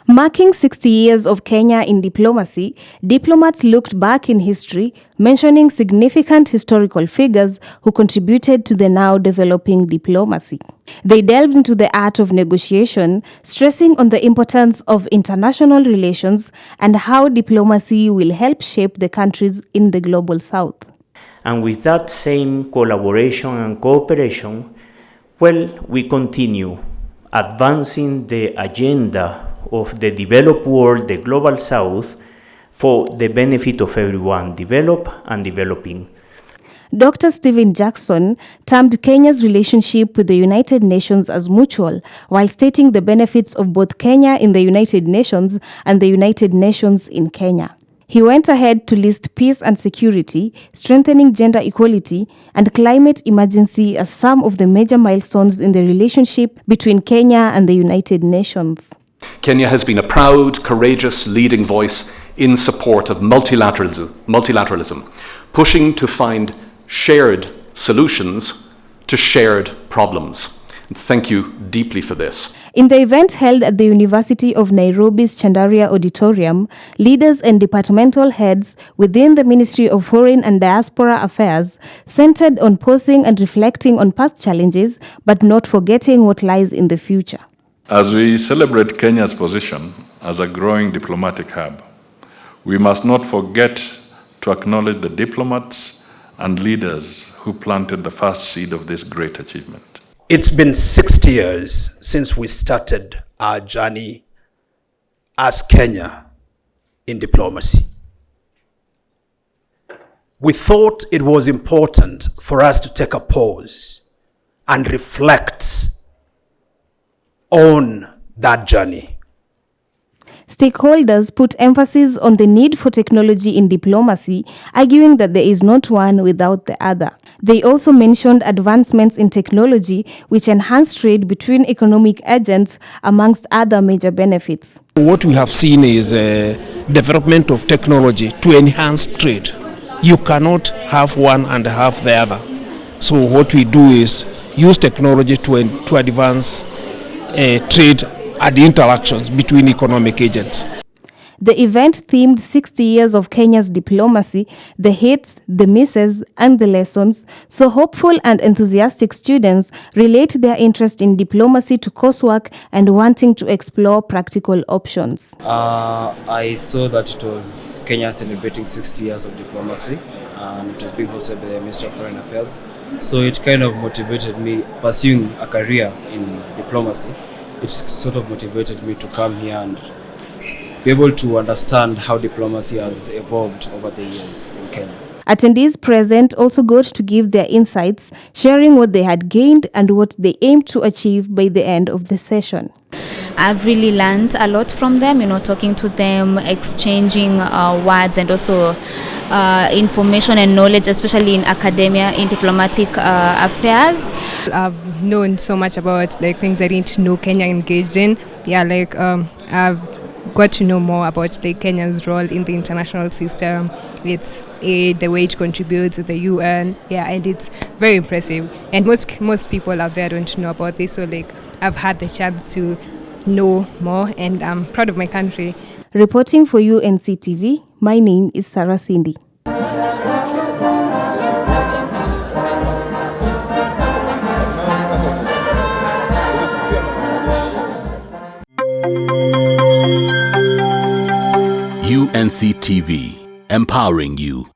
Marking 60 years of Kenya in diplomacy, diplomats looked back in history, mentioning significant historical figures who contributed to the now developing diplomacy. They delved into the art of negotiation, stressing on the importance of international relations and how diplomacy will help shape the countries in the global south. And with that same collaboration and cooperation, we continue advancing the agenda of the developed world, the global south, for the benefit of everyone, developed and developing. Dr. Stephen Jackson termed Kenya's relationship with the United Nations as mutual, while stating the benefits of both Kenya in the United Nations and the United Nations in Kenya. He went ahead to list peace and security, strengthening gender equality, and climate emergency as some of the major milestones in the relationship between Kenya and the United Nations. Kenya has been a proud, courageous, leading voice in support of multilateralism, pushing to find shared solutions to shared problems. And thank you deeply for this. In the event held at the University of Nairobi's Chandaria Auditorium, leaders and departmental heads within the Ministry of Foreign and Diaspora Affairs centered on pausing and reflecting on past challenges, but not forgetting what lies in the future. As we celebrate Kenya's position as a growing diplomatic hub, we must not forget to acknowledge the diplomats and leaders who planted the first seed of this great achievement. It's been 60 years since we started our journey as Kenya in diplomacy. We thought it was important for us to take a pause and reflect on that journey. Stakeholders put emphasis on the need for technology in diplomacy, arguing that there is not one without the other. They also mentioned advancements in technology which enhance trade between economic agents, amongst other major benefits. What we have seen is development of technology to enhance trade. You cannot have one and have the other. So what we do is use technology to advance trade and interactions between economic agents. The event themed 60 years of Kenya's diplomacy, the hits, the misses, and the lessons, so hopeful and enthusiastic students relate their interest in diplomacy to coursework and wanting to explore practical options. I saw that it was Kenya celebrating 60 years of diplomacy, and it was being hosted by the Ministry of Foreign Affairs. So it kind of motivated me pursuing a career in diplomacy. It sort of motivated me to come here and be able to understand how diplomacy has evolved over the years in Kenya. Attendees present also got to give their insights, sharing what they had gained and what they aimed to achieve by the end of the session. I've really learned a lot from them, talking to them, exchanging words and also information and knowledge, especially in academia, in diplomatic affairs. I've known so much about things I didn't know Kenya engaged in. I've got to know more about Kenya's role in the international system, its aid, the way it contributes to the UN, and it's very impressive. And most people out there don't know about this, so I've had the chance to know more, and I'm proud of my country. Reporting for UNCTV, my name is Sarah Cindy. UNCTV, empowering you.